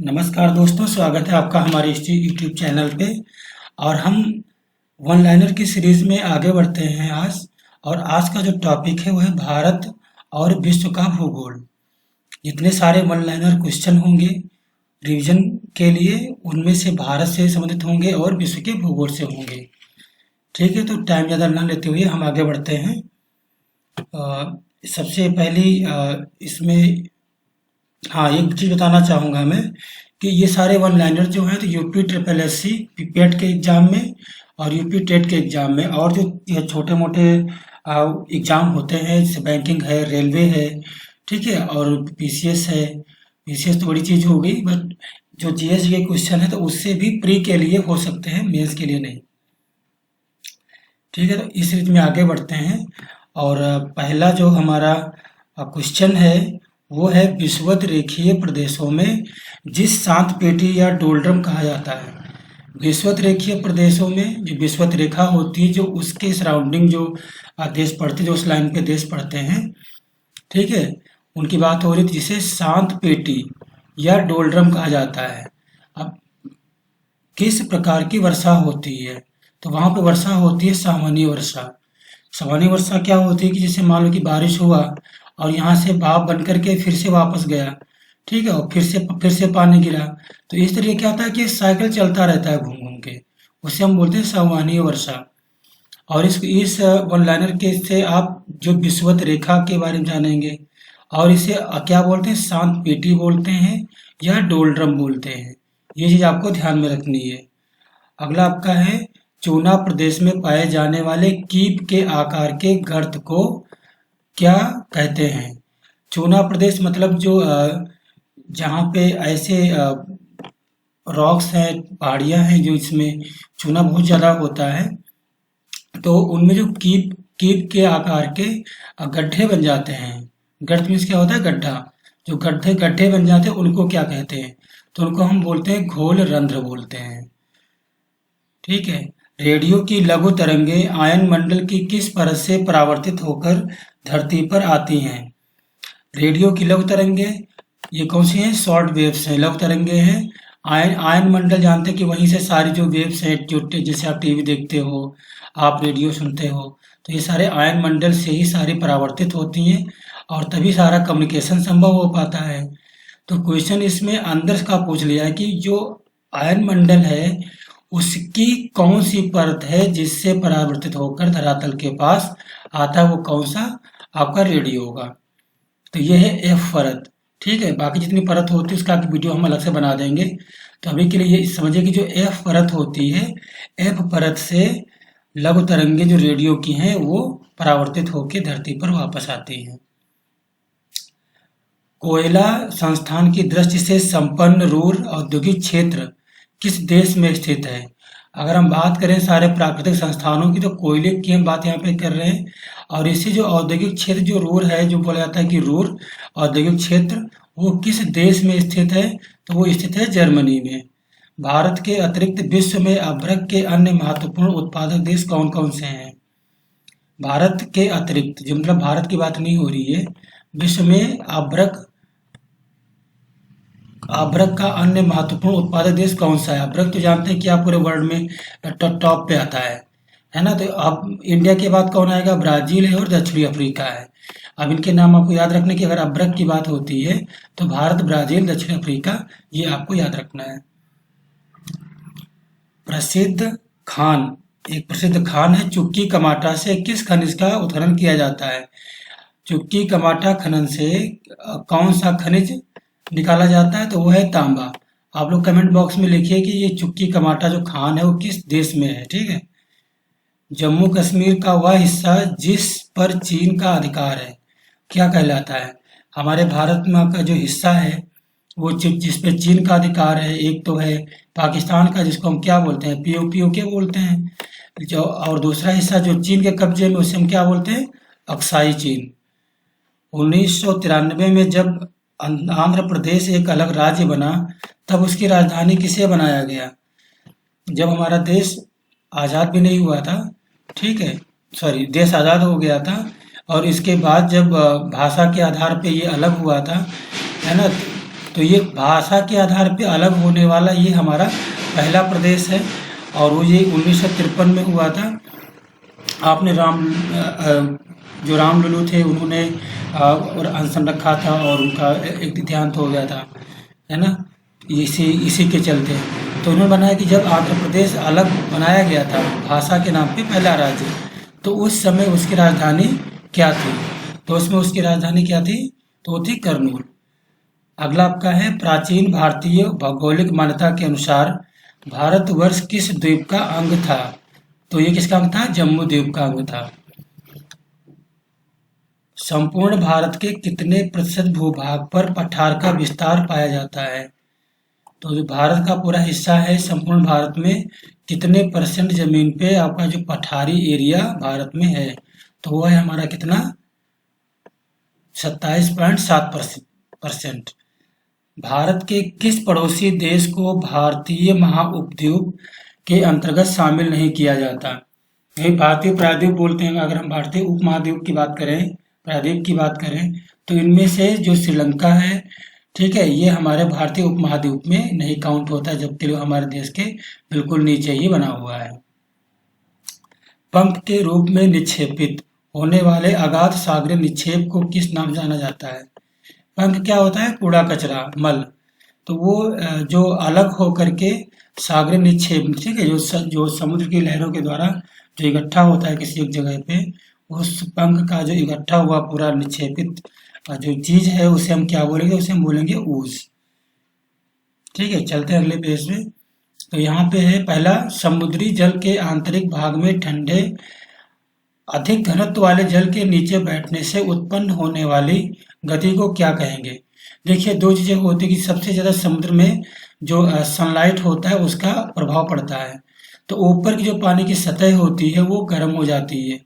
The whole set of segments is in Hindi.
नमस्कार दोस्तों, स्वागत है आपका हमारे इस यूट्यूब चैनल पे। और हम वन लाइनर की सीरीज में आगे बढ़ते हैं आज। और आज का जो टॉपिक है वह है भारत और विश्व का भूगोल। जितने सारे वन लाइनर क्वेश्चन होंगे रिवीजन के लिए, उनमें से भारत से संबंधित होंगे और विश्व के भूगोल से होंगे। ठीक है, तो टाइम ज़्यादा ना लेते हुए हम आगे बढ़ते हैं। सबसे पहली इसमें हाँ, एक चीज़ बताना चाहूँगा मैं कि ये सारे वन लाइनर जो हैं तो यूपी ट्रिपल एस सी पेट के एग्ज़ाम में और यूपी टेट के एग्ज़ाम में, और जो ये छोटे मोटे एग्ज़ाम होते हैं जैसे बैंकिंग है, रेलवे है, ठीक है, और पीसीएस है। पीसीएस तो बड़ी चीज़ हो गई, बट जो जीएस के क्वेश्चन है तो उससे भी प्री के लिए हो सकते हैं, मेंस के लिए नहीं। ठीक है, तो इस रीत में आगे बढ़ते हैं। और पहला जो हमारा क्वेश्चन है वो है विषुवत रेखीय प्रदेशों में जिस शांत पेटी या डोलड्रम कहा जाता है। विषुवत रेखीय प्रदेशों में जो विषुवत रेखा होती है, जो उसके सराउंडिंग जो देश पड़ते, जो उस लाइन पे देश पड़ते हैं, ठीक है, उनकी बात हो रही थी, जिसे शांत पेटी या डोलड्रम कहा जाता है। अब किस प्रकार की वर्षा होती है, तो वहां पे वर्षा होती है सामान्य वर्षा। सामान्य वर्षा क्या होती है कि जैसे मान लो कि बारिश हुआ और यहाँ से भाप बन करके फिर से वापस गया, ठीक है, और फिर से पानी गिरा, तो इस तरीके क्या होता है कि साइकिल चलता रहता है घूम घूम के, उसे हम बोलते हैं सामान्य वर्षा। और इस वन लाइनर के से आप जो विषुवत रेखा के बारे में जानेंगे, और इसे क्या बोलते हैं, शांत पेटी बोलते हैं या डोलड्रम बोलते हैं। ये चीज आपको ध्यान में रखनी है। अगला आपका है, चूना प्रदेश में पाए जाने वाले कीप के आकार के गर्त को क्या कहते हैं। चूना प्रदेश मतलब जो जहाँ पे ऐसे रॉक्स हैं, पहाड़ियाँ हैं, जो इसमें चूना बहुत ज़्यादा होता है, तो उनमें जो कीप कीप के आकार के गड्ढे बन जाते हैं। गर्त मीन्स क्या होता है, गड्ढा। जो गड्ढे गड्ढे बन जाते हैं उनको क्या कहते हैं, तो उनको हम बोलते हैं घोल रंध्र बोलते हैं। ठीक है। रेडियो की लघु तरंगे आयन मंडल की किस परत से परावर्तित होकर धरती पर आती हैं। रेडियो की लघु तरंगे ये कौन सी हैं, शॉर्ट वेव्स हैं, लघु तरंगे हैं। आयन आयन मंडल जानते हैं कि वहीं से सारी जो वेव्स हैं, जो जैसे आप टीवी देखते हो, आप रेडियो सुनते हो, तो ये सारे आयन मंडल से ही सारी परावर्तित होती हैं और तभी सारा कम्युनिकेशन संभव हो पाता है। तो क्वेश्चन इसमें अंदर का पूछ लिया है कि जो आयन मंडल है उसकी कौन सी परत है जिससे परावर्तित होकर धरातल के पास आता है, वो कौन सा आपका रेडियो होगा। तो ये है एफ परत। ठीक है, बाकी जितनी परत होती है उसका वीडियो हम अलग से बना देंगे। तो अभी के लिए ये समझिए कि जो एफ परत होती है, एफ परत से लघु तरंगे जो रेडियो की हैं वो परावर्तित होकर धरती पर वापस आती हैं। कोयला संस्थान की दृष्टि से संपन्न रूर औद्योगिक क्षेत्र किस देश में स्थित है। अगर हम बात करें सारे प्राकृतिक संस्थानों की, तो कोयले की हम बात यहाँ पे कर रहे हैं। और इसी जो औद्योगिक क्षेत्र जो रूर है, जो बोला जाता है कि रूर औद्योगिक क्षेत्र, वो किस देश में स्थित है, तो वो स्थित है जर्मनी में। भारत के अतिरिक्त विश्व में अभ्रक के अन्य महत्वपूर्ण उत्पादक देश कौन कौन से हैं। भारत के अतिरिक्त, जो मतलब भारत की बात नहीं हो रही है, विश्व में अभ्रक अभ्रक का अन्य महत्वपूर्ण उत्पादक देश कौन सा है। अभ्रक तो जानते हैं कि आप पूरे वर्ल्ड में टॉप पे आता है ना। तो अब इंडिया के बाद कौन आएगा, ब्राजील है और दक्षिणी अफ्रीका है। अब इनके नाम आपको याद रखने की, अगर अभ्रक की बात होती है तो भारत, ब्राजील, दक्षिण अफ्रीका, ये आपको याद रखना है। प्रसिद्ध खान, एक प्रसिद्ध खान है, चुक्की कमाटा से किस खनिज का उत्खनन किया जाता है। चुक्की कमाटा खनन से कौन सा खनिज निकाला जाता है, तो वो है तांबा। आप लोग कमेंट बॉक्स में लिखिए कि ये चुक्की कमाटा जो खान है वो किस देश में है। ठीक है। जम्मू कश्मीर का वह हिस्सा जिस पर चीन का अधिकार है क्या कहलाता है। हमारे भारत में का जो हिस्सा है वो जिस पे चीन का अधिकार है, एक तो है पाकिस्तान का जिसको हम क्या बोलते हैं, पीओके बोलते हैं, जो, और दूसरा हिस्सा जो चीन के कब्जे में उसे हम क्या बोलते हैं, अक्साई चीन। 1993 में जब आंध्र प्रदेश एक अलग राज्य बना, तब उसकी राजधानी किसे बनाया गया। जब हमारा देश आज़ाद भी नहीं हुआ था, ठीक है, सॉरी, देश आज़ाद हो गया था, और इसके बाद जब भाषा के आधार पे ये अलग हुआ था, है ना, तो ये भाषा के आधार पे अलग होने वाला ये हमारा पहला प्रदेश है, और वो ये 1953 में हुआ था। आपने जो रामलुलु थे उन्होंने और अनशन रखा था और उनका एक देहांत हो गया था, है ना, इसी इसी के चलते। तो उन्होंने बनाया कि जब आंध्र प्रदेश अलग बनाया गया था भाषा के नाम पे पहला राज्य, तो उस समय उसकी राजधानी क्या थी? तो उसमें उसकी राजधानी क्या थी? तो वो थी कर्नूल। अगला आपका है, प्राचीन भारतीय भौगोलिक मान्यता के अनुसार भारतवर्ष किस द्वीप का अंग था? तो ये किसका अंग था? जम्मू द्वीप का अंग था। संपूर्ण भारत के कितने प्रतिशत भूभाग पर पठार का विस्तार पाया जाता है? तो जो भारत का पूरा हिस्सा है, संपूर्ण भारत में कितने परसेंट जमीन पे आपका जो पठारी एरिया भारत में है? तो वो है हमारा कितना? 27.7%। भारत के किस पड़ोसी देश को भारतीय महाउपद्वीप के अंतर्गत शामिल नहीं किया जाता? यही भारतीय प्रायद्वीप बोलते हैं। अगर हम भारतीय उपमहाद्वीप की बात करें, प्रायद्वीप की बात करें, तो इनमें से जो श्रीलंका है, ठीक है, ये हमारे भारतीय उपमहाद्वीप में नहीं काउंट होता, जबकि वो हमारे देश के बिल्कुल नीचे ही बना हुआ है। पंख के रूप में निक्षेपित होने वाले अगाध सागरीय निक्षेप को किस नाम जाना जाता है? पंख क्या होता है? कूड़ा कचरा, मल। तो वो जो अलग होकर के सागरीय निक्षेप, ठीक है, जो समुद्र की लहरों के द्वारा जो इकट्ठा होता है किसी एक जगह पे, उस पंख का जो इकट्ठा हुआ पूरा निक्षेपित जो चीज है उसे हम क्या बोलेंगे? उसे हम बोलेंगे ऊज। ठीक है, चलते हैं अगले पेज में। तो यहाँ पे है पहला, समुद्री जल के आंतरिक भाग में ठंडे अधिक घनत्व वाले जल के नीचे बैठने से उत्पन्न होने वाली गति को क्या कहेंगे? देखिए, दो चीजें होती है कि सबसे ज्यादा समुद्र में जो सनलाइट होता है उसका प्रभाव पड़ता है, तो ऊपर की जो पानी की सतह होती है वो गर्म हो जाती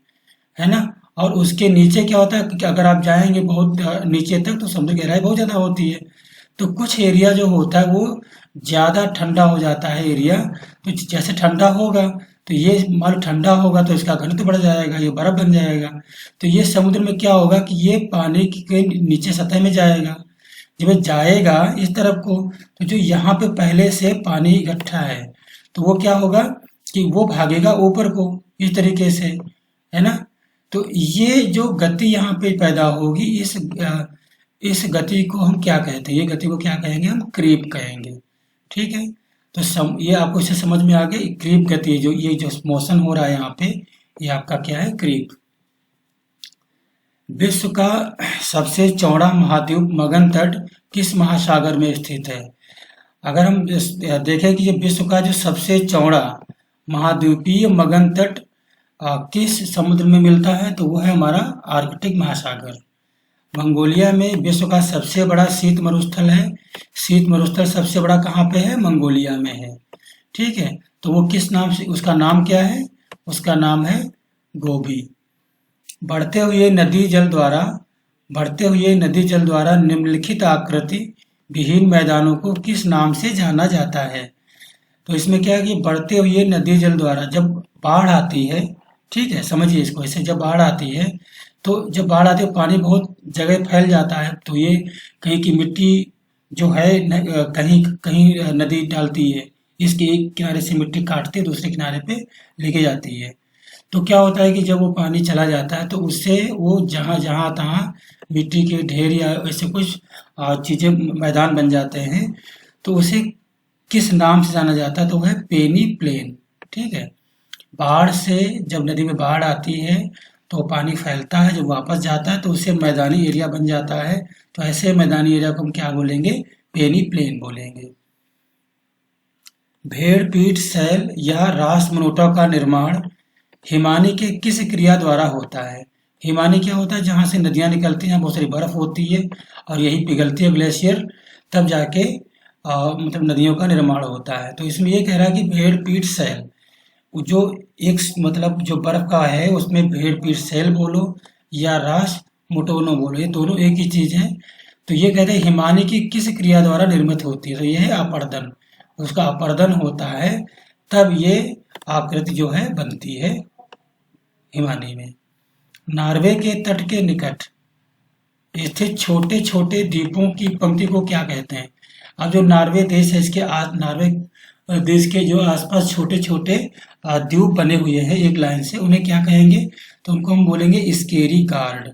है ना, और उसके नीचे क्या होता है कि अगर आप जाएंगे बहुत नीचे तक तो समुद्र की गहराई बहुत ज्यादा होती है, तो कुछ एरिया जो होता है वो ज्यादा ठंडा हो जाता है एरिया। तो जैसे ठंडा होगा तो ये मान ठंडा होगा तो इसका घनत्व बढ़ जाएगा, ये बर्फ बन जाएगा। तो ये समुद्र में क्या होगा कि ये पानी के नीचे सतह में जाएगा। जब ये जाएगा इस तरफ को, तो जो यहाँ पे पहले से पानी इकट्ठा है तो वो क्या होगा कि वो भागेगा ऊपर को इस तरीके से, है ना। तो ये जो गति यहाँ पे पैदा होगी, इस गति को हम क्या कहते हैं? ये गति को क्या कहेंगे? हम क्रीप कहेंगे। ठीक है, तो ये आपको इससे समझ में आ गई क्रीप गति, जो ये जो मोशन हो रहा है यहाँ पे, ये आपका क्या है? क्रीप। विश्व का सबसे चौड़ा महाद्वीप मगन तट किस महासागर में स्थित है? अगर हम देखें कि ये विश्व का जो सबसे चौड़ा महाद्वीपीय मगन तट किस समुद्र में मिलता है, तो वो है हमारा आर्कटिक महासागर। मंगोलिया में विश्व का सबसे बड़ा शीत मरुस्थल है। शीत मरुस्थल सबसे बड़ा कहाँ पे है? मंगोलिया में है। ठीक है, तो वो किस नाम से, उसका नाम क्या है? उसका नाम है गोबी। बढ़ते हुए नदी जल द्वारा निम्नलिखित आकृति विहीन मैदानों को किस नाम से जाना जाता है? तो इसमें क्या है कि बढ़ते हुए नदी जल द्वारा जब बाढ़ आती है, ठीक है, समझिए इसको ऐसे, जब बाढ़ आती है तो जब बाढ़ आती है पानी बहुत जगह फैल जाता है, तो ये कहीं की मिट्टी जो है कहीं कहीं नदी डालती है, इसके एक किनारे से मिट्टी काटते दूसरे किनारे पे लेके जाती है। तो क्या होता है कि जब वो पानी चला जाता है तो उससे वो जहाँ तहाँ मिट्टी के ढेर या ऐसे कुछ चीजें मैदान बन जाते हैं, तो उसे किस नाम से जाना जाता है? तो वह है पेनी प्लेन। ठीक है, बाढ़ से जब नदी में बाढ़ आती है तो पानी फैलता है, जब वापस जाता है तो उसे मैदानी एरिया बन जाता है, तो ऐसे मैदानी एरिया को हम क्या बोलेंगे? पेनी प्लेन बोलेंगे। भेड़ पीठ शैल या रासमनोटा का निर्माण हिमानी के किस क्रिया द्वारा होता है? हिमानी क्या होता है? जहां से नदियां निकलती हैं, बहुत सारी बर्फ होती है और यही पिघलती है ग्लेशियर, तब जाके मतलब नदियों का निर्माण होता है। तो इसमें ये कह रहा है कि भेड़ पीठ शैल, जो एक मतलब जो बर्फ का है उसमें भेड़ पीठ शैल बोलो या रास मोटोनो बोलो, ये दोनों एक ही चीज है। तो ये कहते हैं हिमानी की किस क्रिया द्वारा निर्मित होती है? तो ये है अपर्दन। उसका अपर्दन होता है तब ये आकृति जो है बनती है हिमानी में। नॉर्वे के तट के निकट स्थित छोटे छोटे द्वीपों की पंक्ति को क्या कहते हैं? अब जो नॉर्वे देश है, इसके नॉर्वे देश के जो आसपास छोटे छोटे द्वीप बने हुए हैं एक लाइन से, उन्हें क्या कहेंगे? तो उनको हम बोलेंगे स्केरी गार्ड।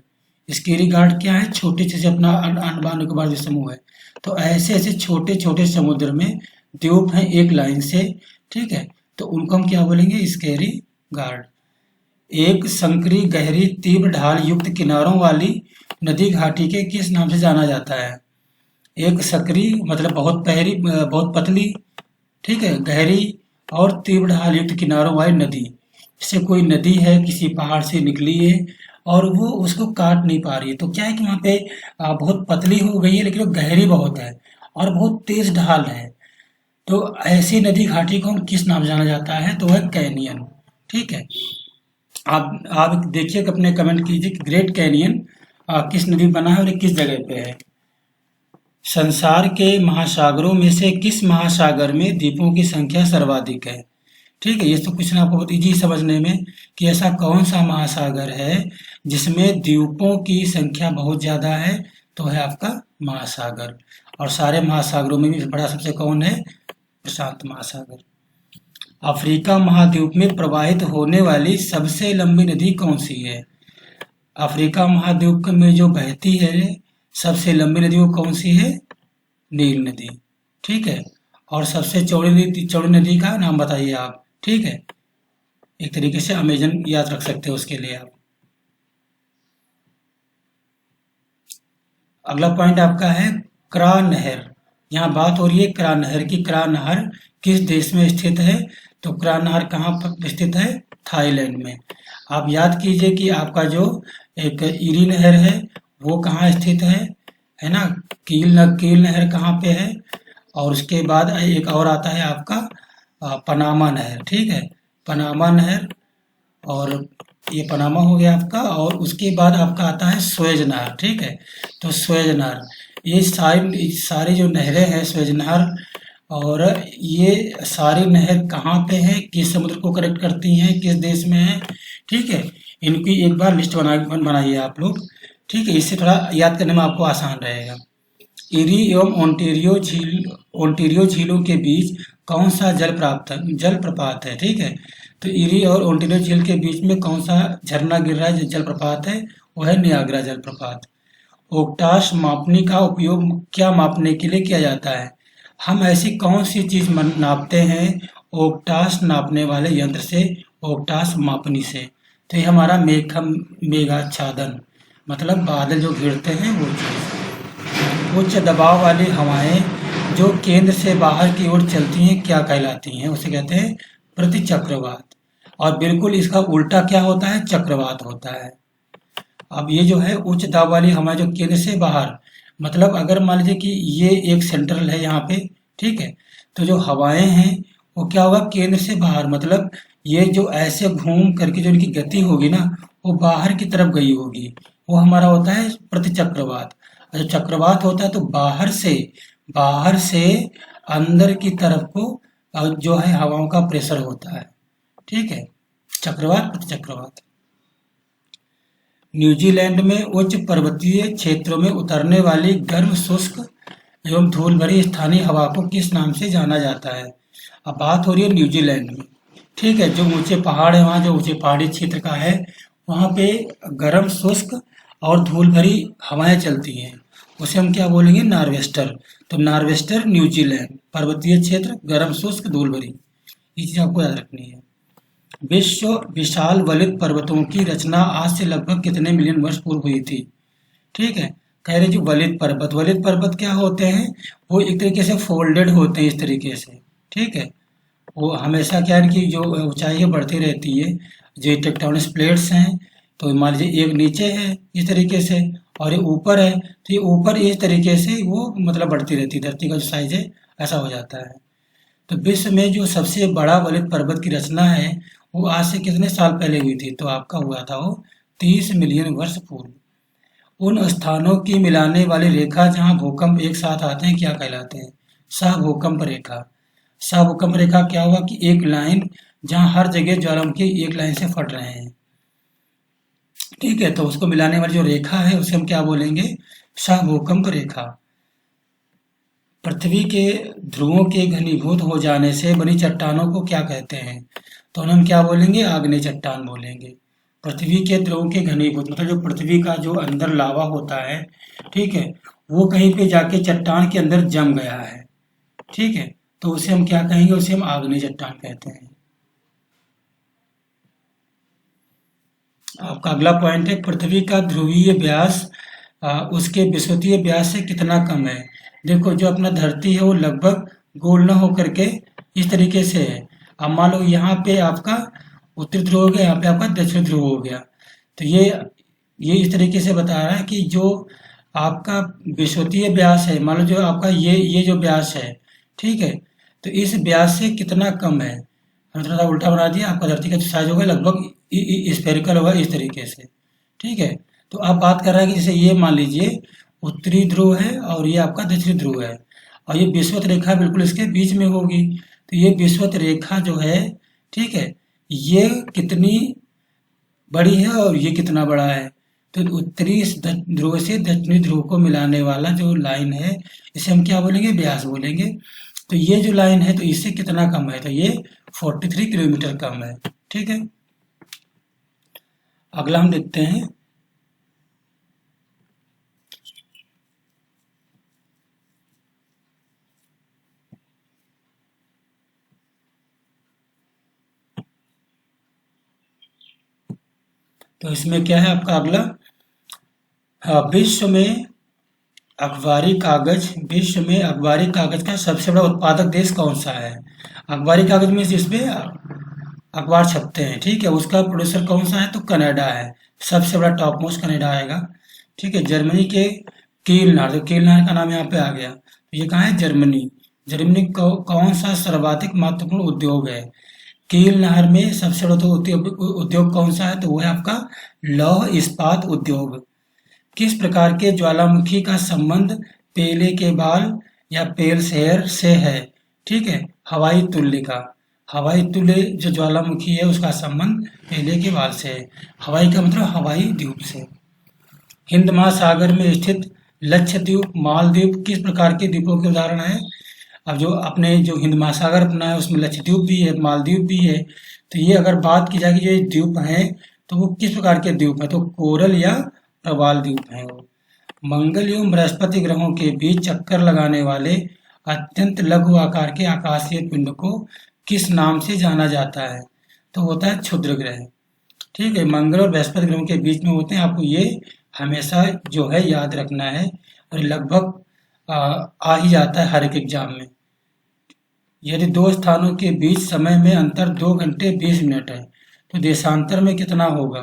स्केरी गार्ड क्या है? छोटे जैसे अपना अंडमान निकोबार जो समूह है, तो ऐसे ऐसे छोटे छोटे समुद्र में द्वीप हैं एक लाइन से, ठीक है, तो उनको हम क्या बोलेंगे? Scary guard. एक संकरी गहरी तीव्र ढाल युक्त किनारों वाली नदी घाटी के किस नाम से जाना जाता है? एक सकरी मतलब बहुत पतली, ठीक है, गहरी और तीव्र ढाल युक्त किनारों वाली नदी। जैसे कोई नदी है किसी पहाड़ से निकली है और वो उसको काट नहीं पा रही है, तो क्या है कि वहाँ पे बहुत पतली हो गई है लेकिन वो गहरी बहुत है और बहुत तेज ढाल है। तो ऐसी नदी घाटी को हम किस नाम से जाना जाता है? तो वह कैनियन। ठीक है, आप देखिए कि अपने कमेंट कीजिए कि ग्रेट कैनियन किस नदी में बना है और ये किस जगह पे है। संसार के महासागरों में से किस महासागर में द्वीपों की संख्या सर्वाधिक है? ठीक है, ये तो क्वेश्चन आपको बहुत इजी समझने में कि ऐसा कौन सा महासागर है जिसमें द्वीपों की संख्या बहुत ज्यादा है? तो है आपका महासागर। और सारे महासागरों में भी बड़ा सबसे कौन है? प्रशांत महासागर। अफ्रीका महाद्वीप में प्रवाहित होने वाली सबसे लंबी नदी कौन सी है? अफ्रीका महाद्वीप में जो बहती है सबसे लंबी नदी वो कौन सी है? नील नदी। ठीक है, और सबसे चौड़ी नदी का नाम बताइए आप। ठीक है, एक तरीके से अमेजन याद रख सकते हो उसके लिए आप। अगला पॉइंट आपका है क्रा नहर। यहाँ बात हो रही है क्रा नहर की। क्रा नहर किस देश में स्थित है? तो क्रा नहर कहाँ पर स्थित है? थाईलैंड में। आप याद कीजिए कि आपका जो एक इरी नहर है वो कहाँ स्थित है ना? कील नहर कहाँ पे है? और उसके बाद एक और आता है आपका पनामा नहर। ठीक है, पनामा नहर, और ये पनामा हो गया आपका, और उसके बाद आपका आता है स्वेज नहर। ठीक है, तो स्वेज नहर, ये सारी जो नहरें हैं स्वेज नहर, और ये सारी नहर कहाँ पे है, किस समुद्र को कनेक्ट करती हैं, किस देश में है? ठीक है, इनकी एक बार लिस्ट बनाइए आप लोग। ठीक है, इससे थोड़ा याद करने में आपको आसान रहेगा। इरी एवं ओंटेरियो झीलों के बीच कौन सा जल प्रपात है? ठीक है, तो इरी और ओंटेरियो झील के बीच में कौन सा झरना गिर रहा है, जो जलप्रपात है वो है नियाग्रा जलप्रपात। ओक्टास मापनी का उपयोग क्या मापने के लिए किया जाता है? हम ऐसी कौन सी चीज नापते हैं ओक्टास नापने वाले यंत्र से? ओक्टास मापनी से। तो ये हमारा मेघाच्छादन, मतलब बादल जो घिरते हैं वो चीज। उच्च दबाव वाली हवाएं जो केंद्र से बाहर की ओर चलती हैं क्या कहलाती हैं? उसे कहते हैं प्रतिचक्रवात। और बिल्कुल इसका उल्टा क्या होता है? चक्रवात होता है। अब ये जो है उच्च दाब वाली हवा जो केंद्र से बाहर, मतलब अगर मान लीजिए कि ये एक सेंट्रल है यहाँ पे, ठीक है, तो जो हवाएं हैं वो क्या होगा? केंद्र से बाहर, मतलब ये जो ऐसे घूम करके जो इनकी गति होगी ना वो बाहर की तरफ गई होगी, वो हमारा होता है प्रतिचक्रवात। और जब चक्रवात होता है तो बाहर से अंदर की तरफ को जो है हवाओं का प्रेशर होता है। ठीक है, चक्रवात प्रतिचक्रवात। न्यूजीलैंड में उच्च पर्वतीय क्षेत्रों में उतरने वाली गर्म शुष्क एवं धूल भरी स्थानीय हवा को किस नाम से जाना जाता है? अब बात हो रही है न्यूजीलैंड में। ठीक है, जो ऊंचे पहाड़ है वहाँ, जो ऊंचे पहाड़ी क्षेत्र का है वहाँ पे गर्म शुष्क और धूल भरी हवाएं चलती हैं, उसे हम क्या बोलेंगे? नार्वेस्टर। तो नार्वेस्टर न्यूजीलैंड, पर्वतीय क्षेत्र, गर्म शुष्क, धूल भरी, ये चीज आपको याद रखनी है। विश्व विशाल वलित पर्वतों की रचना आज से लगभग कितने मिलियन वर्ष पूर्व हुई थी? ठीक है, कह रहे जो वलित पर्वत क्या होते हैं? वो एक तरीके से फोल्डेड होते हैं इस तरीके से। ठीक है, वो हमेशा क्या है कि जो ऊंचाई बढ़ती रहती है, जो टेक्टोनिक प्लेट्स हैं, तो मान लीजिए एक नीचे है इस तरीके से और ये ऊपर है, तो ये ऊपर इस तरीके से वो मतलब बढ़ती रहती है, धरती का जो साइज है ऐसा हो जाता है। तो विश्व में जो सबसे बड़ा वलित पर्वत की रचना है वो आज से कितने साल पहले हुई थी? तो आपका हुआ था वो 30 मिलियन वर्ष पूर्व। उन स्थानों की मिलाने वाली रेखा जहां भूकंप एक साथ आते हैं क्या कहलाते हैं? सहभूकंप रेखा। सहभूकंप रेखा क्या हुआ कि एक लाइन जहां हर जगह ज्वालामुखी एक लाइन से फट रहे हैं। ठीक है, तो उसको मिलाने वाली जो रेखा है उसे हम क्या बोलेंगे? सहभूकंप रेखा। पृथ्वी के ध्रुवों के घनीभूत हो जाने से बनी चट्टानों को क्या कहते हैं? तो हम क्या बोलेंगे? आग्नेय चट्टान बोलेंगे। पृथ्वी के ध्रुवों के घनीभूत मतलब जो पृथ्वी का जो अंदर लावा होता है, ठीक है, वो कहीं पे जाके चट्टान के अंदर जम गया है, ठीक है, तो उसे हम क्या कहेंगे? उसे हम आग्नेय चट्टान कहते हैं। आपका अगला पॉइंट है पृथ्वी का ध्रुवीय व्यास उसके विषुवतीय व्यास से कितना कम है? देखो, जो अपना धरती है वो लगभग गोल न होकर के इस तरीके से है। अब मान लो यहाँ पे आपका उत्तरी ध्रुव हो गया, यहाँ पे आपका दक्षिण ध्रुव हो गया, तो ये इस तरीके से बता रहा है कि जो आपका विषुवतीय व्यास है, मान लो जो आपका ये जो व्यास है, ठीक है, तो इस व्यास से कितना कम है? हमने थोड़ा सा उल्टा बना दिया। आपका धरती का जो साइज होगा लगभग स्फेरिकल होगा इस तरीके से, ठीक है। तो आप बात कर रहे हैं कि जैसे ये मान लीजिए उत्तरी ध्रुव है और ये आपका दक्षिणी ध्रुव है और ये विषुवत रेखा बिल्कुल इसके बीच में होगी। तो ये विषुवत रेखा जो है, ठीक है, ये कितनी बड़ी है और ये कितना बड़ा है? तो उत्तरी ध्रुव से दक्षिणी ध्रुव को मिलाने वाला जो लाइन है इसे हम क्या बोलेंगे? व्यास बोलेंगे। तो ये जो लाइन है तो इससे कितना कम है? तो ये 43 किलोमीटर कम है, ठीक है। अगला हम देखते हैं तो इसमें क्या है आपका अगला? विश्व में अखबारी कागज का सबसे बड़ा उत्पादक देश कौन सा है? अखबारी कागज में जिसमें अखबार छपते हैं, ठीक है, उसका प्रोड्यूसर कौन सा है? तो कनाडा है। सबसे बड़ा टॉप मोस्ट कनाडा आएगा, ठीक है। जर्मनी के कील नहर, तो कील नहर का नाम यहाँ पे आ गया, तो ये कहाँ है? जर्मनी। जर्मनी कौन सा सर्वाधिक महत्वपूर्ण उद्योग है? कील नहर में सबसे बड़ा तो उद्योग कौन सा है? तो वो है आपका लौह इस्पात उद्योग। किस प्रकार के ज्वालामुखी का संबंध पेले के बाल या पेल शहर से है? ठीक है, हवाई तुल्य का। हवाई तुल्य जो ज्वालामुखी है उसका संबंध पेले के बाल से है। हवाई का मतलब हवाई द्वीप से। हिंद महासागर में स्थित लक्षद्वीप, मालदीव किस प्रकार के द्वीपों के उदाहरण है? अब जो अपने जो हिंद महासागर अपना है उसमें लक्षद्वीप भी है, मालदीव भी है। तो ये अगर बात की जाए कि जो द्वीप हैं तो वो किस प्रकार के द्वीप हैं? तो कोरल या प्रवाल द्वीप हैं वो। मंगल एवं बृहस्पति ग्रहों के बीच चक्कर लगाने वाले अत्यंत लघु आकार के आकाशीय पिंड को किस नाम से जाना जाता है? तो होता है क्षुद्र ग्रह, ठीक है। मंगल और बृहस्पति ग्रहों के बीच में होते हैं, आपको ये हमेशा जो है याद रखना है और लगभग आ ही जाता है हर एक एग्जाम में। यदि दो स्थानों के बीच समय में अंतर 2 घंटे 20 मिनट है तो देशांतर में कितना होगा?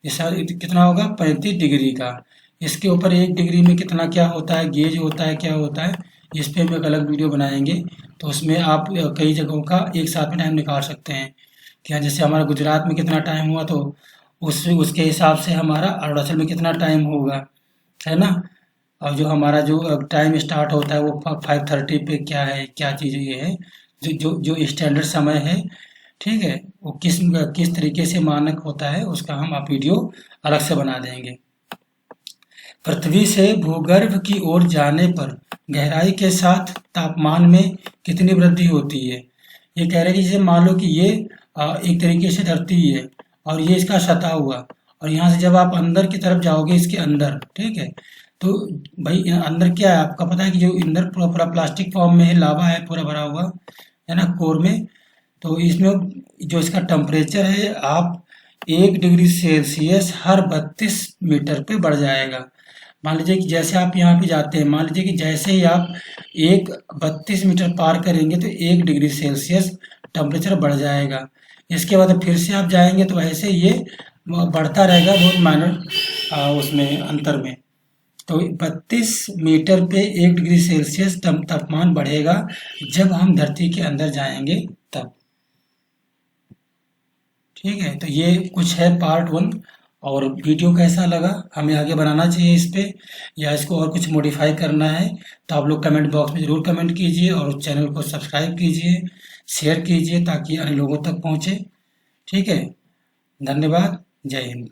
कितना होगा? 35 डिग्री का। इसके ऊपर 1 डिग्री में कितना क्या होता है, गेज होता है, क्या होता है, इस पे हम एक अलग वीडियो बनाएंगे। तो उसमें आप कई जगहों का एक साथ में टाइम निकाल सकते हैं कि हाँ, जैसे हमारा गुजरात में कितना टाइम हुआ तो उसके हिसाब से हमारा अरुणाचल में कितना टाइम होगा, है ना। और जो हमारा जो टाइम स्टार्ट होता है वो 5:30 पे क्या है, क्या चीज़ ये है, जो जो जो स्टैंडर्ड समय है, ठीक है, वो किस तरीके से मानक होता है उसका हम आप वीडियो अलग से बना देंगे। पृथ्वी से भूगर्भ की ओर जाने पर गहराई के साथ तापमान में कितनी वृद्धि होती है? ये कह रहे हैं कि जैसे मान लो कि ये एक तरीके से धरती है और ये इसका सतह हुआ और यहाँ से जब आप अंदर की तरफ जाओगे इसके अंदर, ठीक है, तो भाई अंदर क्या है आपका पता है कि जो अंदर पूरा पूरा प्लास्टिक फॉर्म में है, लावा है पूरा भरा हुआ, है ना, कोर में। तो इसमें जो इसका टेम्परेचर है आप 1 डिग्री सेल्सियस हर 32 मीटर पे बढ़ जाएगा। मान लीजिए कि जैसे आप यहाँ पे जाते हैं, मान लीजिए कि जैसे ही आप 32 मीटर पार करेंगे तो 1 डिग्री सेल्सियस टेम्परेचर बढ़ जाएगा। इसके बाद फिर से आप जाएंगे तो ऐसे ये बढ़ता रहेगा बहुत माइनर उसमें अंतर में। तो 32 मीटर पे 1 डिग्री सेल्सियस तापमान बढ़ेगा जब हम धरती के अंदर जाएंगे तब, ठीक है। तो ये कुछ है पार्ट 1। और वीडियो कैसा लगा, हमें आगे बनाना चाहिए इस पे या इसको और कुछ मॉडिफाई करना है तो आप लोग कमेंट बॉक्स में ज़रूर कमेंट कीजिए और चैनल को सब्सक्राइब कीजिए, शेयर कीजिए ताकि अन्य लोगों तक पहुँचे, ठीक है। धन्यवाद, जय हिंद।